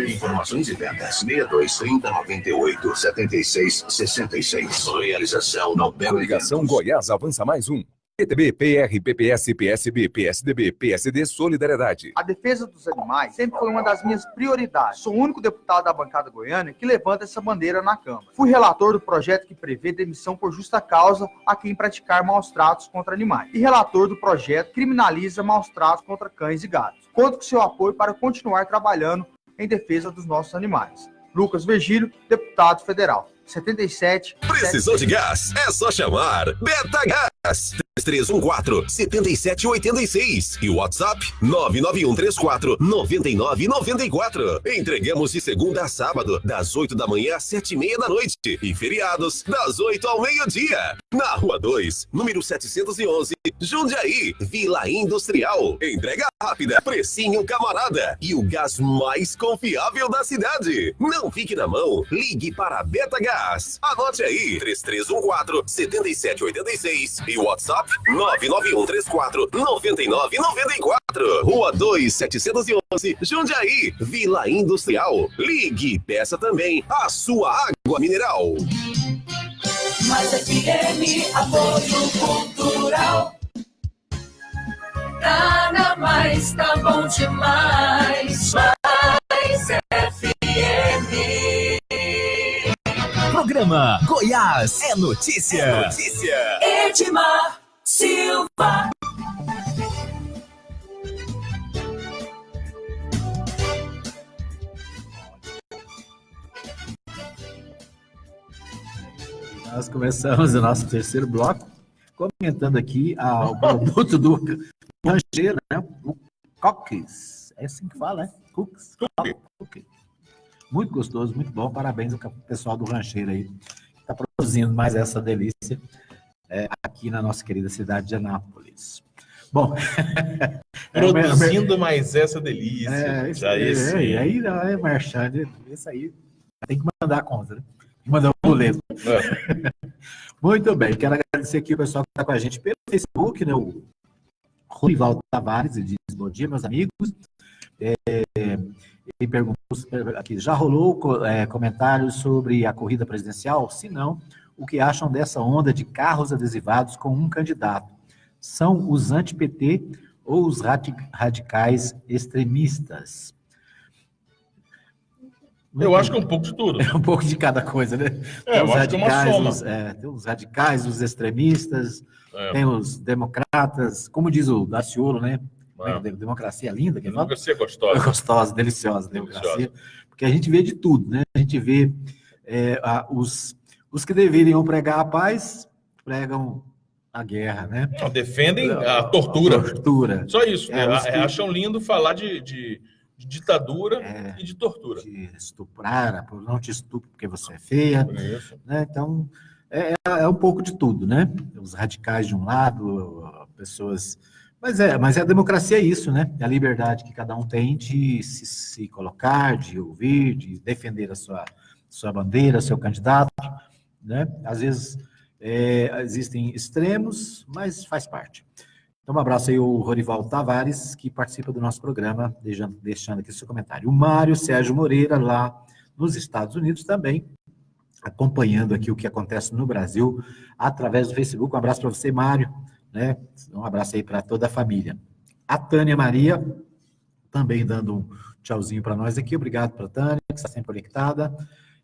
Informações e vendas: 6230987666. Realização Nobel. Coligação Goiás Avança Mais Um. PTB, PR, PPS, PSB, PSDB, PSD, Solidariedade. A defesa dos animais sempre foi uma das minhas prioridades. Sou o único deputado da bancada goiana que levanta essa bandeira na Câmara. Fui relator do projeto que prevê demissão por justa causa a quem praticar maus tratos contra animais. E relator do projeto que criminaliza maus tratos contra cães e gatos. Conto com seu apoio para continuar trabalhando em defesa dos nossos animais. Lucas Virgílio, deputado federal. 77. Precisou de gás? É só chamar Beta Gás 3314-7786 e o WhatsApp 99134-9994. Entregamos de segunda a sábado, das 8 da manhã às 7h30 da noite e feriados das 8 ao meio-dia. Na Rua 2, número 711, Jundiaí, Vila Industrial. Entrega rápida, precinho camarada e o gás mais confiável da cidade. Não fique na mão, ligue para a Beta Gás. Anote aí, 3314-7786 e o WhatsApp 99134-9994. Rua 2, 711, Jundiaí, Vila Industrial. Ligue e peça também a sua água mineral. Mais FM, apoio cultural. Tá na Mais, tá bom demais. Mais FM. Programa Goiás é notícia. É notícia. Edmar Silva. Nós começamos o nosso terceiro bloco comentando aqui o produto do rancheiro, né? O cookies. É assim que fala, né? Cookies. Muito gostoso, muito bom. Parabéns ao pessoal do rancheiro aí, que está produzindo mais essa delícia aqui na nossa querida cidade de Anápolis. Bom, produzindo mais essa delícia. Aí não é merchan, isso aí tem que mandar a conta, né? Mandar um boleto. Muito bem, quero agradecer aqui o pessoal que está com a gente pelo Facebook, né? O Ronivaldo Tavares, ele diz: bom dia, meus amigos. Ele perguntou aqui: já rolou comentários sobre a corrida presidencial? Se não, o que acham dessa onda de carros adesivados com um candidato? são os anti-PT ou os radicais extremistas? Eu acho que é um pouco de tudo. É um pouco de cada coisa, né? Eu acho que é uma soma. Tem os radicais, os extremistas, tem os democratas, como diz o Daciolo, né? Democracia linda. Que democracia gostosa. Gostosa, deliciosa, democracia. Porque a gente vê de tudo, né? A gente vê os que deveriam pregar a paz, pregam a guerra, né? Não, defendem a tortura. Só isso. Acham lindo falar de ditadura e de tortura. De estuprar, não te estupro porque você é feia. Né? Então, é um pouco de tudo, né? Os radicais de um lado, pessoas... Mas a democracia é isso, né? É a liberdade que cada um tem de se colocar, de ouvir, de defender a sua bandeira, seu candidato, né? Às vezes existem extremos, mas faz parte. Então, um abraço aí ao Rorivaldo Tavares, que participa do nosso programa, deixando aqui seu comentário. O Mário Sérgio Moreira, lá nos Estados Unidos, também acompanhando aqui o que acontece no Brasil, através do Facebook. Um abraço para você, Mário, né? Um abraço aí para toda a família. A Tânia Maria, também dando um tchauzinho para nós aqui. Obrigado para a Tânia, que está sempre conectada.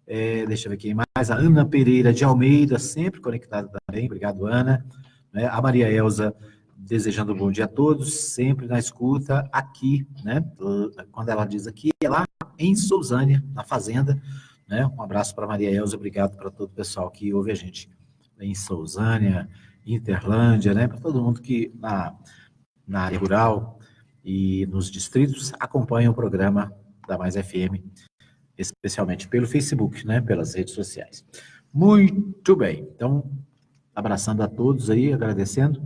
Deixa eu ver quem mais. A Ana Pereira de Almeida, sempre conectada também. Obrigado, Ana. A Maria Elza, desejando um bom dia a todos, sempre na escuta aqui, né? Quando ela diz aqui, é lá em Sousânia, na Fazenda, né? Um abraço para Maria Elza, obrigado para todo o pessoal que ouve a gente em Sousânia, Interlândia, né? Para todo mundo que na área rural e nos distritos acompanha o programa da Mais FM, especialmente pelo Facebook, né? Pelas redes sociais. Muito bem, então, abraçando a todos aí, agradecendo.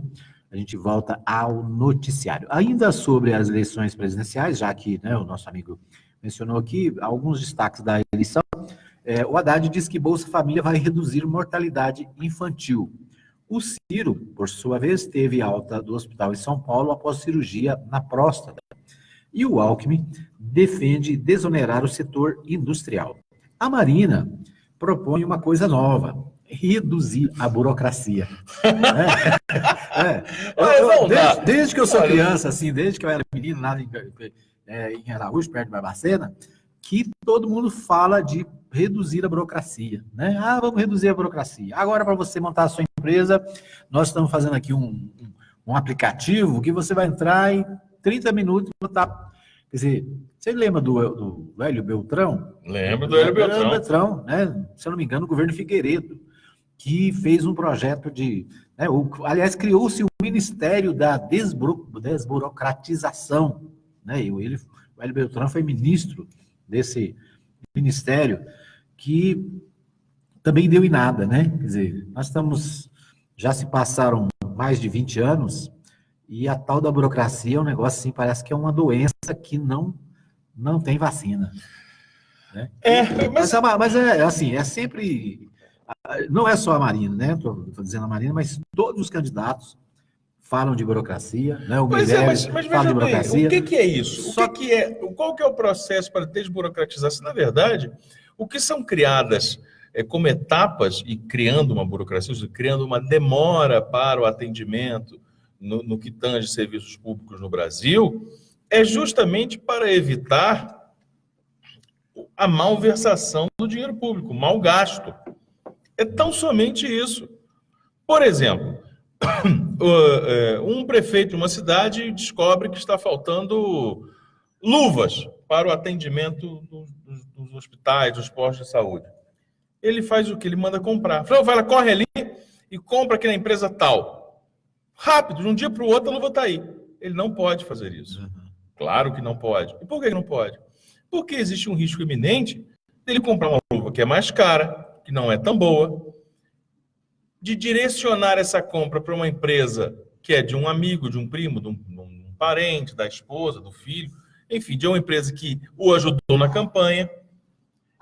A gente volta ao noticiário. Ainda sobre as eleições presidenciais, já que, né, o nosso amigo mencionou aqui, alguns destaques da eleição. O Haddad diz que Bolsa Família vai reduzir mortalidade infantil. O Ciro, por sua vez, teve alta do hospital em São Paulo após cirurgia na próstata. E o Alckmin defende desonerar o setor industrial. A Marina propõe uma coisa nova: reduzir a burocracia. Desde que eu sou criança, assim, desde que eu era menino lá em Araújo, perto de Barbacena, que todo mundo fala de reduzir a burocracia, né? Vamos reduzir a burocracia. Agora, para você montar a sua empresa, nós estamos fazendo aqui um aplicativo que você vai entrar em 30 minutos e botar... Quer dizer, você lembra do Hélio Beltrão? Lembro do Hélio Beltrão. Beltrão, né? Se eu não me engano, o governo Figueiredo, que fez um projeto de... Né, aliás, criou-se o Ministério da Desburocratização. Né? O Hélio Beltrão foi ministro desse ministério, que também deu em nada, né? Quer dizer, já se passaram mais de 20 anos e a tal da burocracia é um negócio assim, parece que é uma doença que não tem vacina. Né? Mas é assim, é sempre... Não é só a Marina, né? Estou dizendo a Marina, mas todos os candidatos falam de burocracia, né? O Meirelles fala de burocracia. O que é isso? Qual que é o processo para desburocratizar-se? Na verdade, o que são criadas como etapas e criando uma burocracia, criando uma demora para o atendimento no que tange serviços públicos no Brasil, é justamente para evitar a malversação do dinheiro público, o mau gasto. É tão somente isso. Por exemplo, um prefeito de uma cidade descobre que está faltando luvas para o atendimento dos hospitais, dos postos de saúde. Ele faz o que? Ele manda comprar. Vai lá, corre ali e compra aqui na empresa tal. Rápido, de um dia para o outro a luva está aí. Ele não pode fazer isso. Claro que não pode. E por que não pode? Porque existe um risco iminente dele comprar uma luva que é mais cara, que não é tão boa, de direcionar essa compra para uma empresa que é de um amigo, de um primo, de um parente, da esposa, do filho, enfim, de uma empresa que o ajudou na campanha.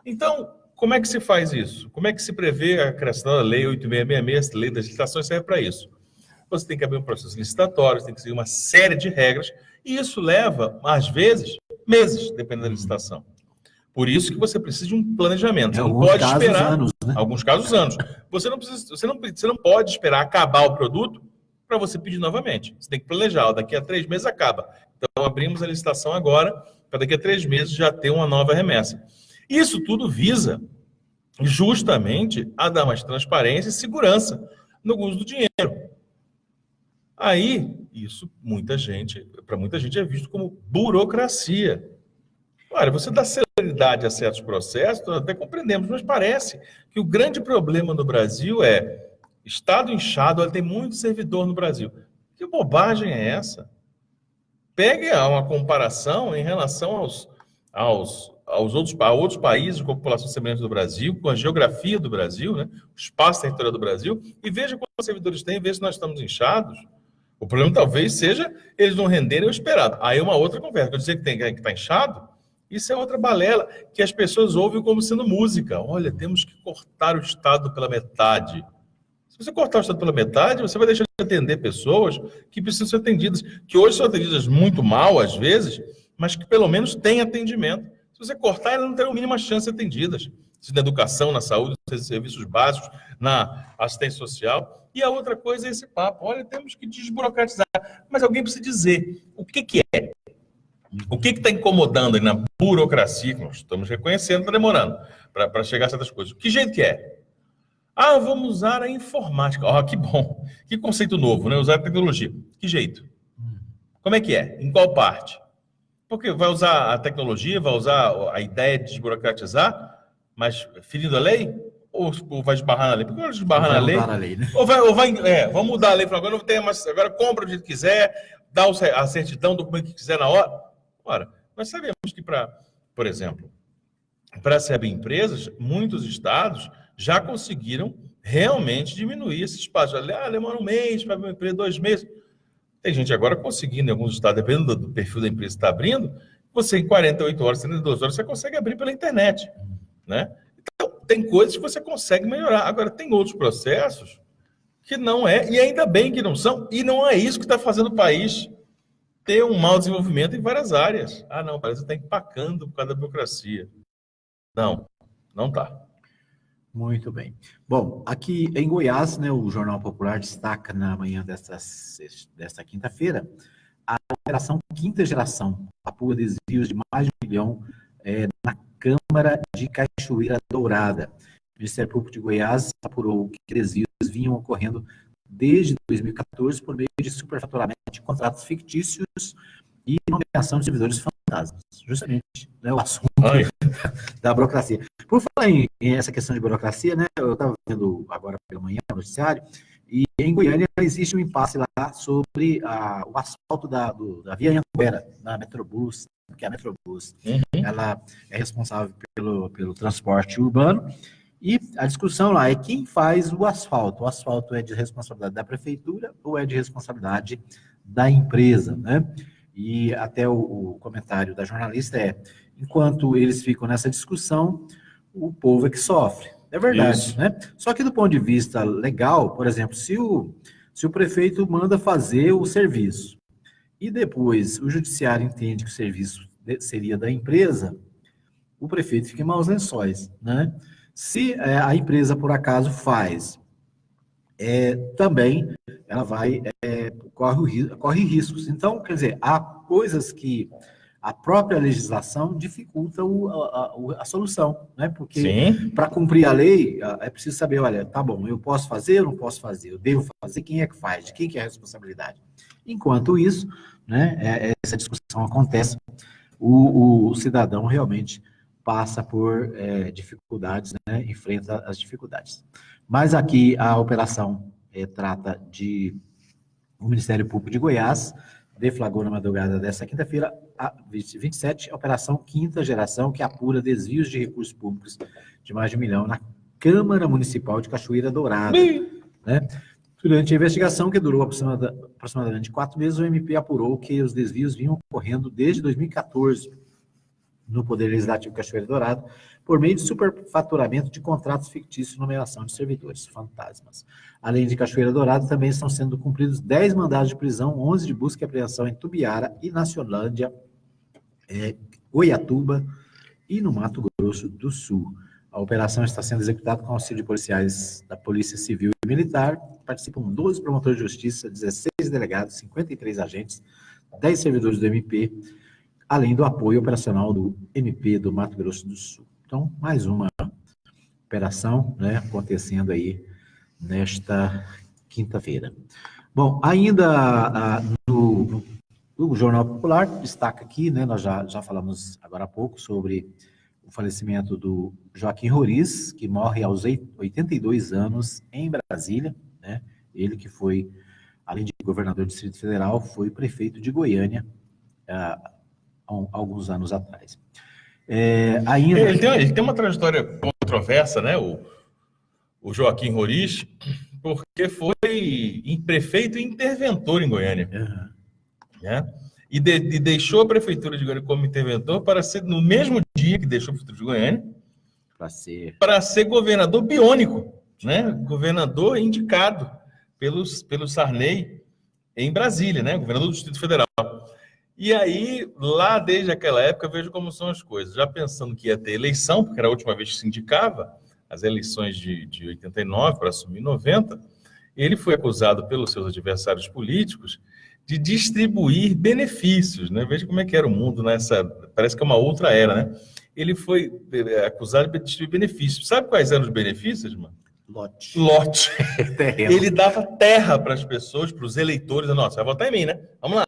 Então, como é que se faz isso? Como é que se prevê a criação da Lei 8666, a Lei das Licitações serve para isso? Você tem que abrir um processo licitatório, você tem que seguir uma série de regras, e isso leva, às vezes, meses, dependendo da licitação. Por isso que você precisa de um planejamento. Você não pode esperar... anos, né? Alguns casos, anos. Você não pode esperar acabar o produto para você pedir novamente. Você tem que planejar, daqui a 3 meses acaba. Então, abrimos a licitação agora, para daqui a 3 meses já ter uma nova remessa. Isso tudo visa justamente a dar mais transparência e segurança no uso do dinheiro. Aí, isso, para muita gente é visto como burocracia. Olha, você dá celeridade a certos processos, nós até compreendemos, mas parece que o grande problema no Brasil é Estado inchado, olha, tem muito servidor no Brasil. Que bobagem é essa? Pegue uma comparação em relação a outros países com população semelhante do Brasil, com a geografia do Brasil, né? O espaço territorial do Brasil, e veja quantos servidores tem, veja se nós estamos inchados. O problema talvez seja eles não renderem o esperado. Aí uma outra conversa. Eu dizer que está inchado, isso é outra balela que as pessoas ouvem como sendo música. Olha, temos que cortar o Estado pela metade. Se você cortar o Estado pela metade, você vai deixar de atender pessoas que precisam ser atendidas, que hoje são atendidas muito mal, às vezes, mas que pelo menos têm atendimento. Se você cortar, elas não terão a mínima chance de ser atendidas. Na educação, na saúde, nos serviços básicos, na assistência social. E a outra coisa é esse papo. Olha, temos que desburocratizar. Mas alguém precisa dizer o que é. O que está incomodando aí na burocracia, que nós estamos reconhecendo, está demorando para chegar a certas coisas. Que jeito que é? Ah, vamos usar a informática. Ah, que bom. Que conceito novo, né? Usar a tecnologia. Que jeito? Como é que é? Em qual parte? Porque vai usar a tecnologia, vai usar a ideia de desburocratizar, mas ferindo a lei? Ou vai esbarrar na lei? Porque vai esbarrar na lei, né? Vamos mudar a lei. Agora não tem mais, agora compra do jeito que quiser, dá a certidão, o documento que quiser na hora. Ora, nós sabemos que, por exemplo, para se abrir empresas, muitos estados já conseguiram realmente diminuir esse espaço. Demora 1 mês para abrir uma empresa, 2 meses. Tem gente agora conseguindo, em alguns estados, dependendo do perfil da empresa que está abrindo, você em 48 horas, 72 horas, você consegue abrir pela internet, né? Então, tem coisas que você consegue melhorar. Agora, tem outros processos que não é, e ainda bem que não são, e não é isso que está fazendo o país ter um mau desenvolvimento em várias áreas. Ah, não, parece que está empacando por causa da burocracia. Não está. Muito bem. Bom, aqui em Goiás, né, o Jornal Popular destaca na manhã desta quinta-feira a operação Quinta Geração, apura desvios de mais de 1 milhão na Câmara de Cachoeira Dourada. O Ministério Público de Goiás apurou que desvios vinham ocorrendo desde 2014 por meio de superfaturamento de contratos fictícios e nomeação de servidores fantasmas. Justamente, né, o assunto da burocracia. Por falar em essa questão de burocracia, né, eu estava vendo agora pela manhã no noticiário, e em Goiânia existe um impasse lá sobre o asfalto da Via Anhanguera, da Metrobus, porque a Metrobus ela é responsável pelo transporte urbano, e a discussão lá é quem faz o asfalto. O asfalto é de responsabilidade da prefeitura ou é de responsabilidade da empresa, né? E até o comentário da jornalista enquanto eles ficam nessa discussão, o povo é que sofre. É verdade, isso, né? Só que do ponto de vista legal, por exemplo, se o prefeito manda fazer o serviço e depois o judiciário entende que o serviço seria da empresa, o prefeito fica em maus lençóis, né? Se a empresa, por acaso, faz, também ela corre riscos. Então, quer dizer, há coisas que a própria legislação dificulta a solução, né? Porque para cumprir a lei, é preciso saber, olha, tá bom, eu posso fazer, eu não posso fazer, eu devo fazer, quem é que faz, de quem que é a responsabilidade. Enquanto isso, né, essa discussão acontece, o cidadão realmente passa por dificuldades, né, enfrenta as dificuldades. Mas aqui a operação trata de o Ministério Público de Goiás, deflagrou na madrugada desta quinta-feira, 27, a Operação Quinta Geração, que apura desvios de recursos públicos de mais de 1 milhão na Câmara Municipal de Cachoeira Dourada. Né? Durante a investigação, que durou aproximadamente 4 meses, o MP apurou que os desvios vinham ocorrendo desde 2014 no Poder Legislativo de Cachoeira Dourada, por meio de superfaturamento de contratos fictícios e nomeação de servidores fantasmas. Além de Cachoeira Dourada, também estão sendo cumpridos 10 mandados de prisão, 11 de busca e apreensão em Tubiara e Naciolândia, Goiatuba e no Mato Grosso do Sul. A operação está sendo executada com auxílio de policiais da Polícia Civil e Militar participam 12 promotores de justiça, 16 delegados, 53 agentes, 10 servidores do MP, além do apoio operacional do MP do Mato Grosso do Sul. Então, mais uma operação, né, acontecendo aí nesta quinta-feira. Bom, ainda no Jornal Popular, destaca aqui, né, nós já falamos agora há pouco sobre o falecimento do Joaquim Roriz, que morre aos 82 anos em Brasília, né? Ele que foi, além de governador do Distrito Federal, foi prefeito de Goiânia há alguns anos atrás. Ainda... Ele tem uma trajetória controversa, né, o Joaquim Roriz, porque foi prefeito e interventor em Goiânia. Né? E deixou a prefeitura de Goiânia como interventor para ser, no mesmo dia que deixou a prefeitura de Goiânia, para ser governador biônico, né? Governador indicado pelo Sarney em Brasília, né? Governador do Distrito Federal. E aí, lá desde aquela época, eu vejo como são as coisas. Já pensando que ia ter eleição, porque era a última vez que se indicava, as eleições de 89 para assumir 90, ele foi acusado pelos seus adversários políticos de distribuir benefícios, né? Veja como é que era o mundo nessa... Parece que é uma outra era, né? Ele foi acusado de distribuir benefícios. Sabe quais eram os benefícios, mano? Lote. Ele dava terra para as pessoas, para os eleitores. Nossa, vai votar em mim, né? Vamos lá.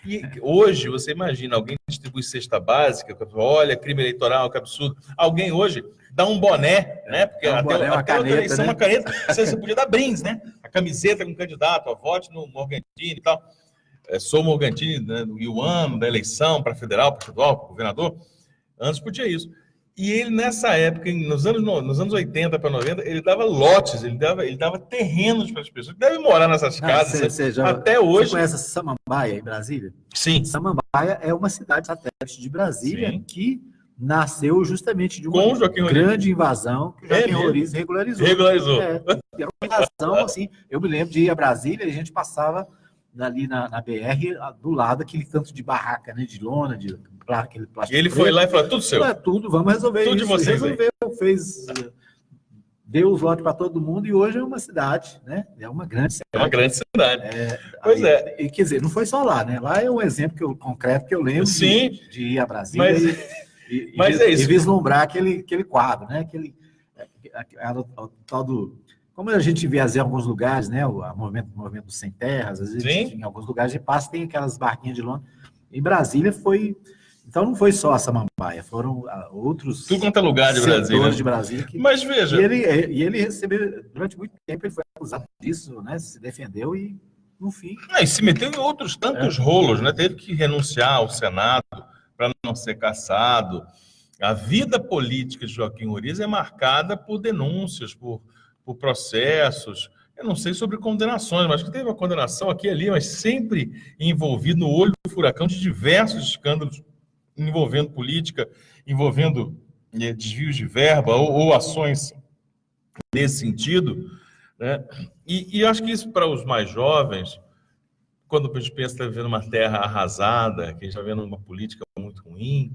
E hoje, você imagina, alguém distribui cesta básica, olha, crime eleitoral, que absurdo. Alguém hoje dá um boné, né? Porque até outra eleição, né? Uma caneta, você podia dar brindes, né? A camiseta com o candidato, a vote no Morgantini e tal. Sou Morgantini, né, e o ano da eleição para federal, para estadual, para governador, antes podia isso. E ele, nessa época, nos anos 80 para 90, ele dava lotes, ele dava terrenos para as pessoas que devem morar nessas casas até hoje. Você conhece Samambaia, em Brasília? Sim. Samambaia é uma cidade satélite de Brasília, sim, que nasceu justamente de uma grande invasão que o Joaquim Roriz regularizou. Era uma invasão, assim, eu me lembro de ir a Brasília e a gente passava ali na BR, do lado, aquele tanto de barraca, né, de lona, de aquele plástico. E ele foi lá e falou, tudo seu. Tudo, vamos resolver tudo isso. De vocês resolveu, deu os lotes para todo mundo e hoje é uma cidade, né? É uma grande cidade. É uma grande cidade. Pois é. E, quer dizer, não foi só lá, né? Lá é um exemplo concreto que eu lembro de ir a Brasília e vislumbrar aquele quadro, né? O tal do... Como a gente vê às vezes, em alguns lugares, né, o movimento sem terras, às vezes em alguns lugares de passa tem aquelas barquinhas de lona. Em Brasília foi... Então não foi só a Samambaia, foram outros... Tudo quanto é lugar de Brasília. De Brasília Mas veja... E ele recebeu, durante muito tempo, ele foi acusado disso, né, se defendeu e, no fim... E se meteu em outros tantos rolos, né? Teve que renunciar ao Senado para não ser cassado. A vida política de Joaquim Roriz é marcada por denúncias, por processos, eu não sei sobre condenações, mas que teve uma condenação aqui e ali, mas sempre envolvido no olho do furacão de diversos escândalos envolvendo política, envolvendo desvios de verba ou ações nesse sentido, né? E acho que isso para os mais jovens, quando a gente pensa que está vivendo uma terra arrasada, que a gente está vendo uma política muito ruim,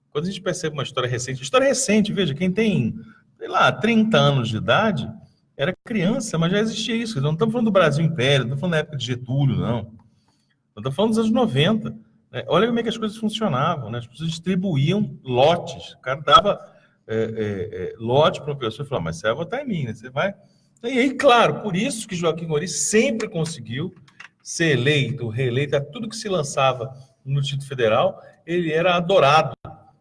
quando a gente percebe uma história recente, veja, quem tem, sei lá, 30 anos de idade, era criança, mas já existia isso. Não estamos falando do Brasil Império, não estamos falando da época de Getúlio, não. Não estamos falando dos anos 90. Né? Olha como é que as coisas funcionavam, né? As pessoas distribuíam lotes. O cara dava lote para uma pessoa e falava, mas você vai votar em mim, né? Você vai... E aí, claro, por isso que Joaquim Roriz sempre conseguiu ser eleito, reeleito, a tudo que se lançava no Distrito Federal, ele era adorado,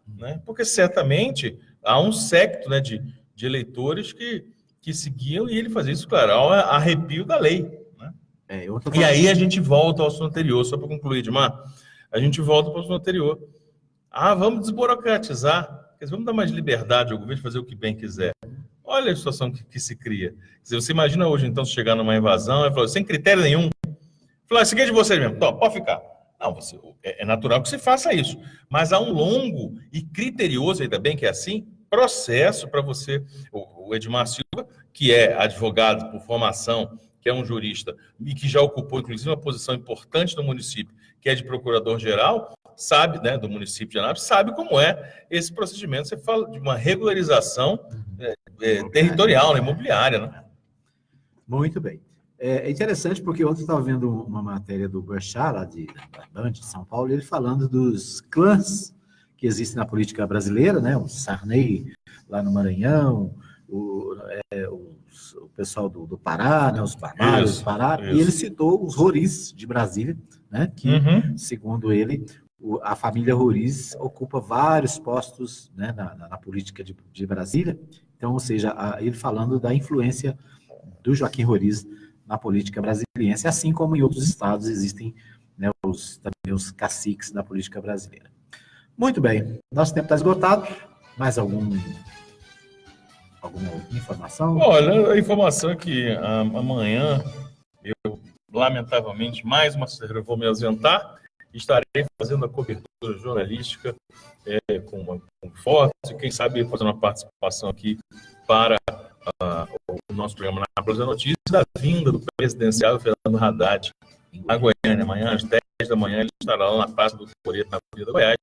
né? Porque certamente há um séquito, né, de eleitores que seguiam, e ele fazia isso, claro, ao arrepio da lei. Né? E aí a gente volta ao assunto anterior, só para concluir, Edmar, a gente volta para o assunto anterior. Vamos desburocratizar, vamos dar mais liberdade ao governo de fazer o que bem quiser. Olha a situação que se cria. Quer dizer, você imagina hoje, então, se chegar numa invasão e falar, sem critério nenhum, falar, isso aqui é de vocês mesmo, então, pode ficar. Não, é natural que você faça isso, mas há um longo e criterioso, ainda bem que é assim, processo para você, o Edmar Silva, que é advogado por formação, que é um jurista e que já ocupou, inclusive, uma posição importante no município, que é de procurador-geral, sabe, né, do município de Anápolis, sabe como é esse procedimento. Você fala de uma regularização territorial, né, imobiliária, né? Muito bem. É interessante porque ontem eu estava vendo uma matéria do Burchard, lá da Band de São Paulo, ele falando dos clãs que existem na política brasileira, né? O Sarney lá no Maranhão, o pessoal do Pará, né? Os Barbaros do Pará, e ele citou os Roriz de Brasília, né? Que, segundo ele, a família Roriz ocupa vários postos, né? na política de Brasília. Então, ou seja, ele falando da influência do Joaquim Roriz na política brasiliense, assim como em outros estados existem, né, também os caciques da política brasileira. Muito bem, nosso tempo está esgotado. Mais alguma informação? Olha, a informação é que amanhã eu, lamentavelmente, mais uma vez vou me ausentar, estarei fazendo a cobertura jornalística com fotos e, quem sabe, fazendo uma participação aqui para o nosso programa Nápoles da Notícia, da vinda do presidenciável Fernando Haddad na Goiânia. Amanhã, às 10 da manhã, ele estará lá na Praça do Coreto, na Avenida Goiás.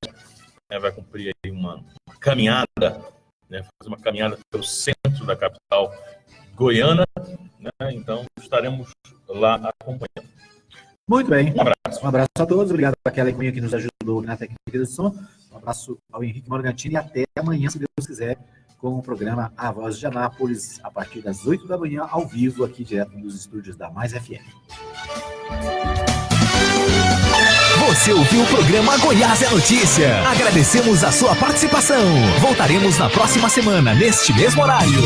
Vai cumprir aí uma caminhada, né, fazer uma caminhada pelo centro da capital goiana, né, então estaremos lá acompanhando. Muito bem. Um abraço. Um abraço a todos. Obrigado a Kelly Cunha que nos ajudou na técnica de som. Um abraço ao Henrique Morgantini e até amanhã, se Deus quiser, com o programa A Voz de Anápolis, a partir das 8 da manhã, ao vivo, aqui direto dos estúdios da Mais FM. Você ouviu o programa Goiás é Notícia. Agradecemos a sua participação. Voltaremos na próxima semana, neste mesmo horário.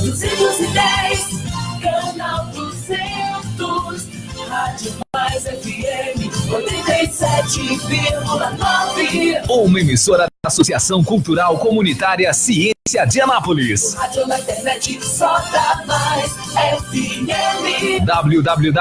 210, canal 200, Rádio Mais FM 87,9. Uma emissora da Associação Cultural Comunitária Ciência de Anápolis. Rádio na internet só dá Mais FM. www